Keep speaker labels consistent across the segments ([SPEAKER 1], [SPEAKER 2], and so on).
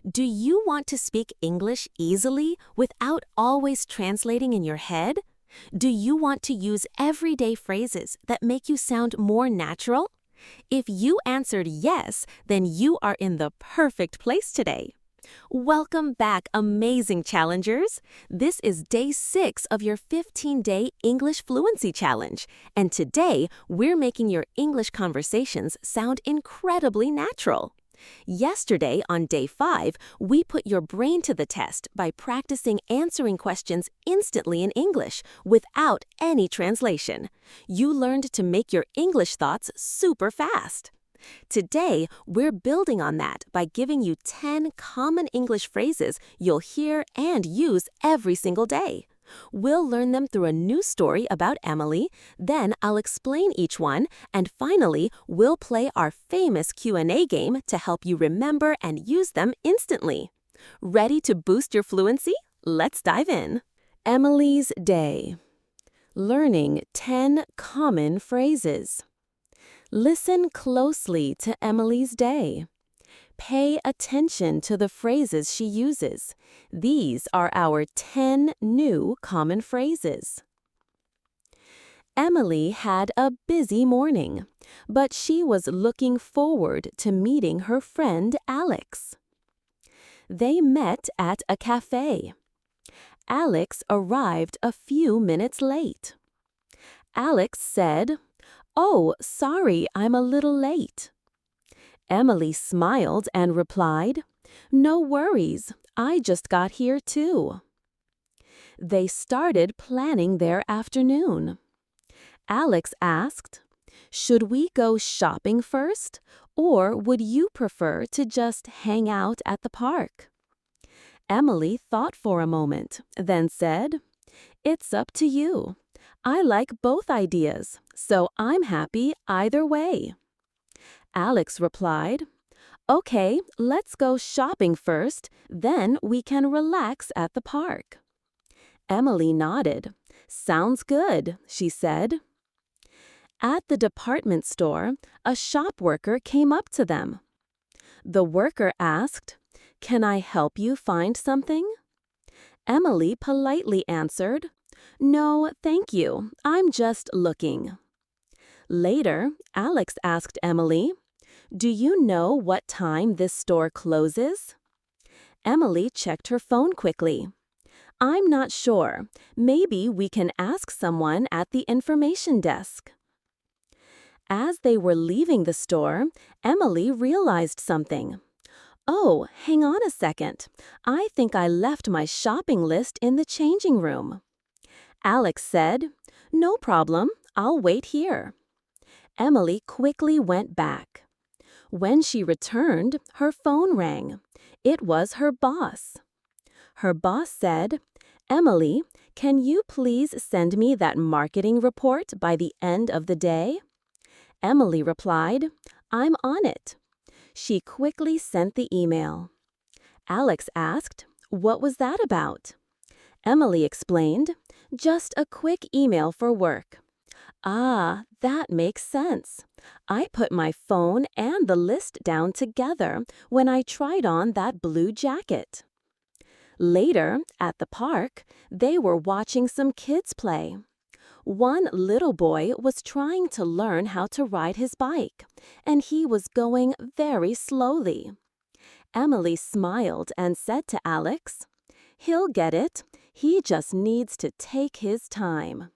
[SPEAKER 1] Do you want to speak English easily without always translating in your head? Do you want to use everyday phrases that make you sound more natural? If you answered yes, then you are in the perfect place today. Welcome back, amazing challengers. This is day 6 of your 15-day English Fluency Challenge, and today we're making your English conversations sound incredibly natural. Yesterday, on day 5, we put your brain to the test by practicing answering questions instantly in English without any translation. You learned to make your English thoughts super fast. Today, we're building on that by giving you 10 common English phrases you'll hear and use every single day. We'll learn them through a new story about Emily, then I'll explain each one, and finally, we'll play our famous Q&A game to help you remember and use them instantly. Ready to boost your fluency? Let's dive in. Emily's Day. Learning 10 common phrases. Listen closely to Emily's day. Pay attention to the phrases she uses. These are our 10 new common phrases. Emily had a busy morning, but she was looking forward to meeting her friend Alex. They met at a cafe. Alex arrived a few minutes late. Alex said, "Oh, sorry, I'm a little late." Emily smiled and replied, "No worries, I just got here too." They started planning their afternoon. Alex asked, "Should we go shopping first, or would you prefer to just hang out at the park?" Emily thought for a moment, then said, "It's up to you. I like both ideas, so I'm happy either way." Alex replied, "Okay, let's go shopping first, then we can relax at the park." Emily nodded. "Sounds good," she said. At the department store, a shop worker came up to them. The worker asked, "Can I help you find something?" Emily politely answered, "No, thank you. I'm just looking." Later, Alex asked Emily, "Do you know what time this store closes?" Emily checked her phone quickly. "I'm not sure. Maybe we can ask someone at the information desk." As they were leaving the store, Emily realized something. "Oh, hang on a second. I think I left my shopping list in the changing room." Alex said, "No problem. I'll wait here." Emily quickly went back. When she returned, her phone rang. It was her boss. Her boss said, "Emily, can you please send me that marketing report by the end of the day?" Emily replied, "I'm on it." She quickly sent the email. Alex asked, "What was that about?" Emily explained, "Just a quick email for work." "Ah, that makes sense. I put my phone and the list down together when I tried on that blue jacket." Later, at the park, they were watching some kids play. One little boy was trying to learn how to ride his bike, and he was going very slowly. Emily smiled and said to Alex, "He'll get it. He just needs to take his time."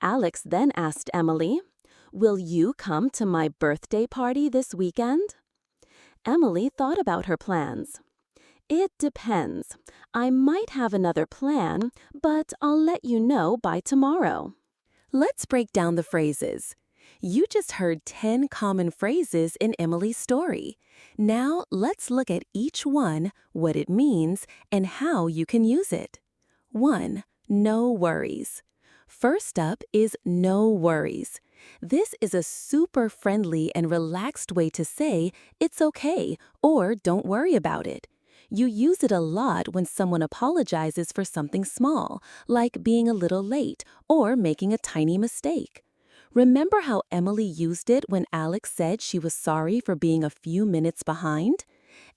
[SPEAKER 1] Alex then asked Emily, "Will you come to my birthday party this weekend?" Emily thought about her plans. "It depends. I might have another plan, but I'll let you know by tomorrow." Let's break down the phrases. You just heard 10 common phrases in Emily's story. Now let's look at each one, what it means, and how you can use it. 1. No worries. First up is no worries. This is a super friendly and relaxed way to say it's okay or don't worry about it. You use it a lot when someone apologizes for something small, like being a little late or making a tiny mistake. Remember how Emily used it when Alex said she was sorry for being a few minutes behind?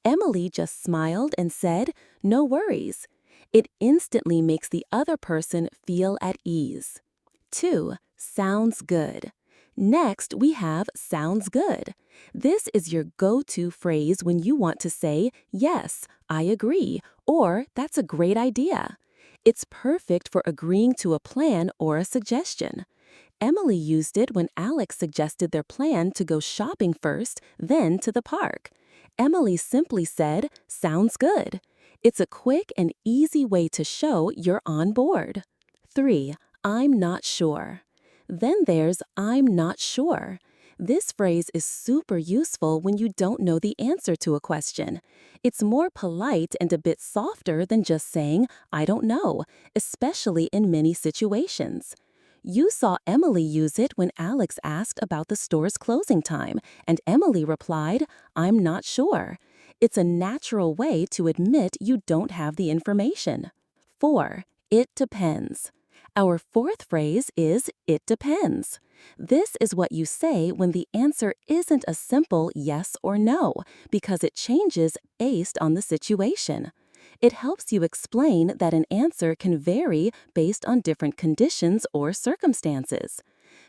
[SPEAKER 1] Emily just smiled and said, "No worries." It instantly makes the other person feel at ease. 2. Sounds good. Next, we have sounds good. This is your go-to phrase when you want to say, "Yes, I agree," or "That's a great idea." It's perfect for agreeing to a plan or a suggestion. Emily used it when Alex suggested their plan to go shopping first, then to the park. Emily simply said, "Sounds good." It's a quick and easy way to show you're on board. 3. I'm not sure. Then there's "I'm not sure." This phrase is super useful when you don't know the answer to a question. It's more polite and a bit softer than just saying, "I don't know," especially in many situations. You saw Emily use it when Alex asked about the store's closing time, and Emily replied, "I'm not sure." It's a natural way to admit you don't have the information. 4. It depends. Our fourth phrase is "it depends." This is what you say when the answer isn't a simple yes or no, because it changes based on the situation. It helps you explain that an answer can vary based on different conditions or circumstances.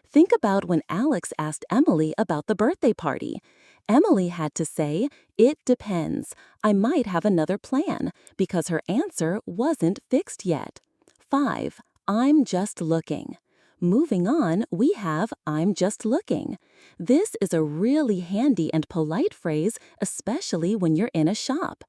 [SPEAKER 1] Think about when Alex asked Emily about the birthday party. Emily had to say, "It depends. I might have another plan," because her answer wasn't fixed yet. 5. I'm just looking. Moving on, we have "I'm just looking." This is a really handy and polite phrase, especially when you're in a shop.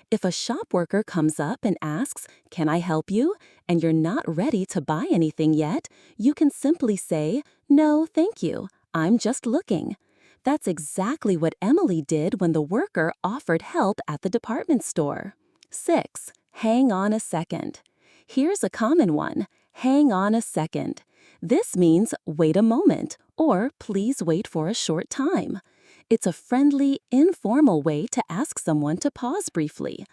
[SPEAKER 1] If a shop worker comes up and asks, "Can I help you?" and you're not ready to buy anything yet, you can simply say, "No, thank you. I'm just looking." That's exactly what Emily did when the worker offered help at the department store. 6. Hang on a second. Here's a common one. Hang on a second. This means wait a moment or please wait for a short time. It's a friendly, informal way to ask someone to pause briefly.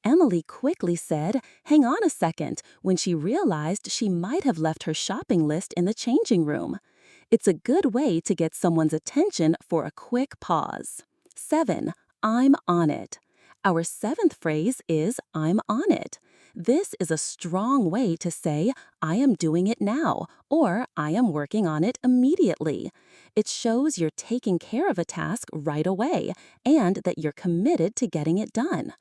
[SPEAKER 1] Emily quickly said, "Hang on a second," when she realized she might have left her shopping list in the changing room. It's a good way to get someone's attention for a quick pause. 7. I'm on it. Our seventh phrase is "I'm on it." This is a strong way to say, "I am doing it now," or "I am working on it immediately." It shows you're taking care of a task right away and that you're committed to getting it done.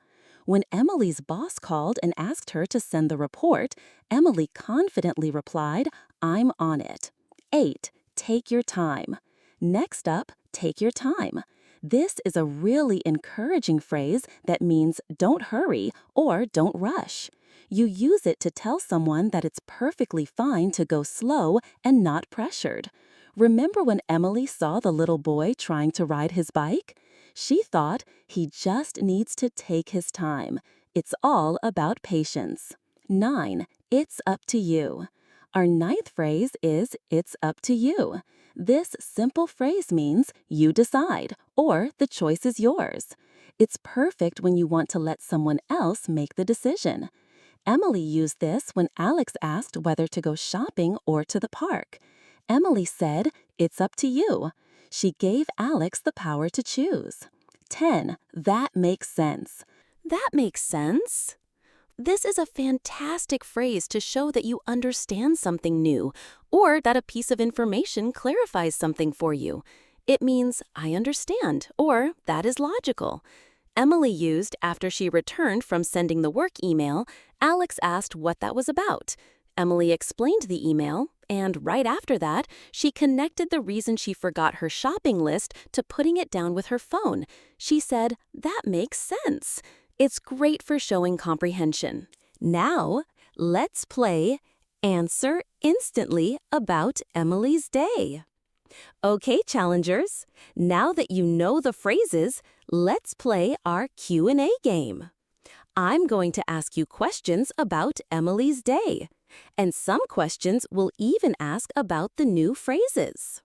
[SPEAKER 1] When Emily's boss called and asked her to send the report, Emily confidently replied, "I'm on it." 8. Take your time. Next up, take your time. This is a really encouraging phrase that means don't hurry or don't rush. You use it to tell someone that it's perfectly fine to go slow and not pressured. Remember when Emily saw the little boy trying to ride his bike? She thought he just needs to take his time. It's all about patience. 9. It's up to you. Our ninth phrase is "it's up to you." This simple phrase means you decide, or the choice is yours. It's perfect when you want to let someone else make the decision. Emily used this when Alex asked whether to go shopping or to the park. Emily said, "It's up to you." She gave Alex the power to choose. 10. That makes sense. That makes sense. This is a fantastic phrase to show that you understand something new or that a piece of information clarifies something for you. It means "I understand" or "that is logical." Emily used after she returned from sending the work email. Alex asked what that was about. Emily explained the email, and right after that, she connected the reason she forgot her shopping list to putting it down with her phone. She said, "That makes sense." It's great for showing comprehension. Now, let's play Answer Instantly About Emily's Day. Okay, challengers, now that you know the phrases, let's play our Q&A game. I'm going to ask you questions about Emily's day, and some questions will even ask about the new phrases.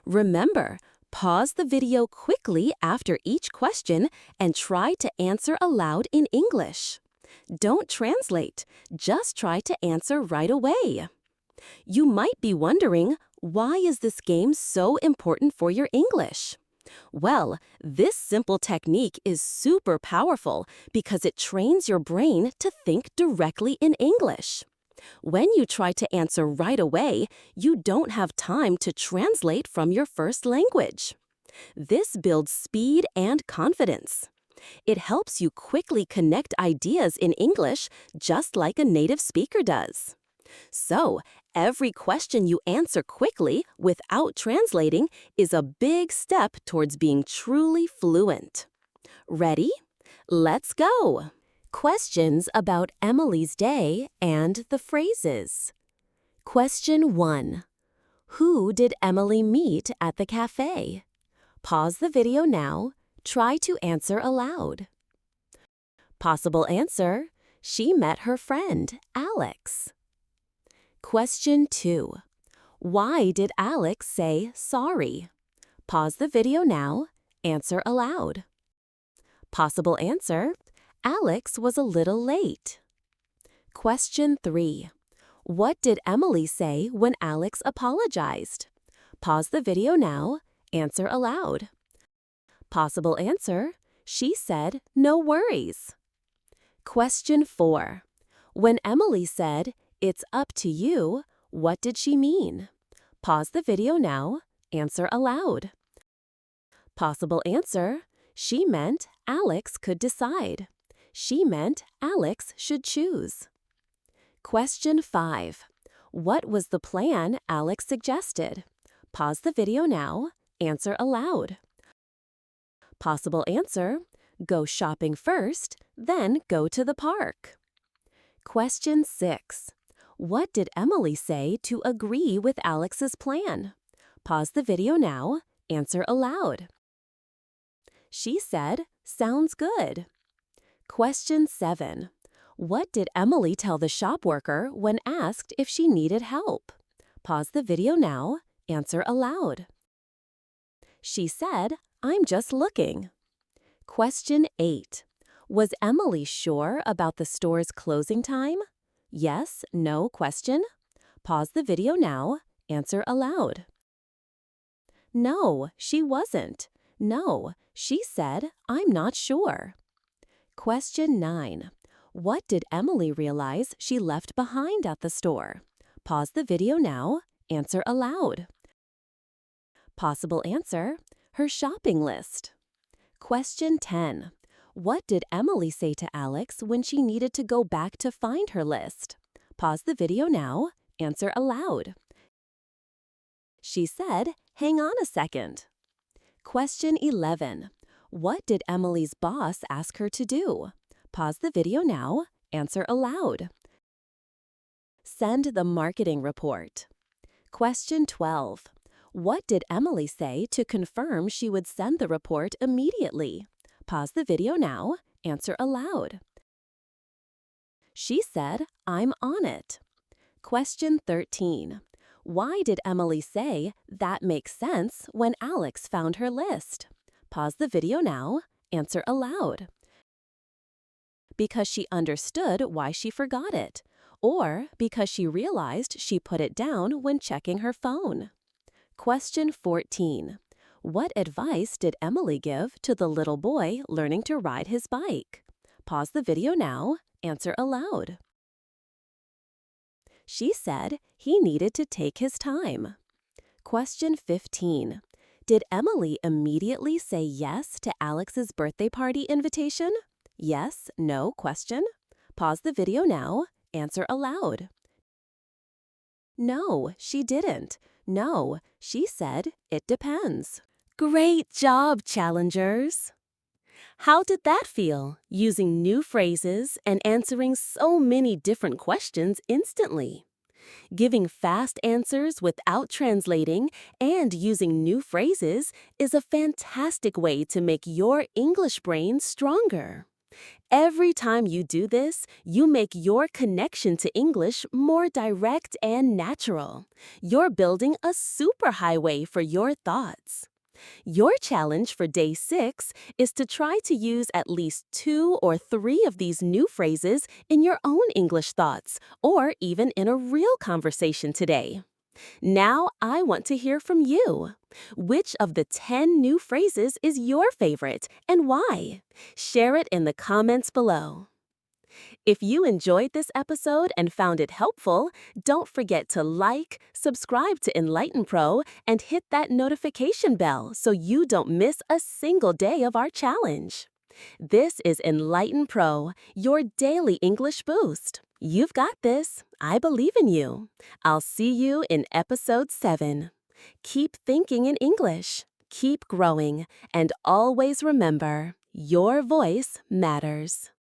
[SPEAKER 1] Remember, pause the video quickly after each question and try to answer aloud in English. Don't translate, just try to answer right away. You might be wondering, why is this game so important for your English? Well, this simple technique is super powerful because it trains your brain to think directly in English. When you try to answer right away, you don't have time to translate from your first language. This builds speed and confidence. It helps you quickly connect ideas in English just like a native speaker does. So, every question you answer quickly without translating is a big step towards being truly fluent. Ready? Let's go! Questions about Emily's day and the phrases. Question 1. Who did Emily meet at the cafe? Pause the video now. Try to answer aloud. Possible answer: she met her friend, Alex. Question 2. Why did Alex say sorry? Pause the video now. Answer aloud. Possible answer: Alex was a little late. Question 3. What did Emily say when Alex apologized? Pause the video now. Answer aloud. Possible answer: she said, "No worries." Question 4. When Emily said, "It's up to you," what did she mean? Pause the video now. Answer aloud. Possible answer: she meant Alex could decide. She meant Alex should choose. Question 5. What was the plan Alex suggested? Pause the video now. Answer aloud. Possible answer: go shopping first, then go to the park. Question 6. What did Emily say to agree with Alex's plan? Pause the video now. Answer aloud. She said, "Sounds good." Question 7. What did Emily tell the shop worker when asked if she needed help? Pause the video now. Answer aloud. She said, "I'm just looking." Question 8. Was Emily sure about the store's closing time? Yes, no question? Pause the video now. Answer aloud. No, she wasn't. No, she said, "I'm not sure." Question 9. What did Emily realize she left behind at the store? Pause the video now. Answer aloud. Possible answer: her shopping list. Question 10. What did Emily say to Alex when she needed to go back to find her list? Pause the video now. Answer aloud. She said, "Hang on a second." Question 11. What did Emily's boss ask her to do? Pause the video now. Answer aloud. Send the marketing report. Question 12. What did Emily say to confirm she would send the report immediately? Pause the video now. Answer aloud. She said, "I'm on it." Question 13. Why did Emily say, "That makes sense," when Alex found her list? Pause the video now. Answer aloud. Because she understood why she forgot it, or because she realized she put it down when checking her phone. Question 14. What advice did Emily give to the little boy learning to ride his bike? Pause the video now. Answer aloud. She said he needed to take his time. Question 15. Did Emily immediately say yes to Alex's birthday party invitation? Yes, no question? Pause the video now. Answer aloud. No, she didn't. No, she said it depends. Great job, challengers! How did that feel, using new phrases and answering so many different questions instantly? Giving fast answers without translating and using new phrases is a fantastic way to make your English brain stronger. Every time you do this, you make your connection to English more direct and natural. You're building a superhighway for your thoughts. Your challenge for day 6 is to try to use at least 2 or 3 of these new phrases in your own English thoughts, or even in a real conversation today. Now I want to hear from you. Which of the 10 new phrases is your favorite and why? Share it in the comments below. If you enjoyed this episode and found it helpful, don't forget to like, subscribe to EnlightenPro, and hit that notification bell so you don't miss a single day of our challenge. This is EnlightenPro, your daily English boost. You've got this. I believe in you. I'll see you in episode 7. Keep thinking in English, keep growing, and always remember, your voice matters.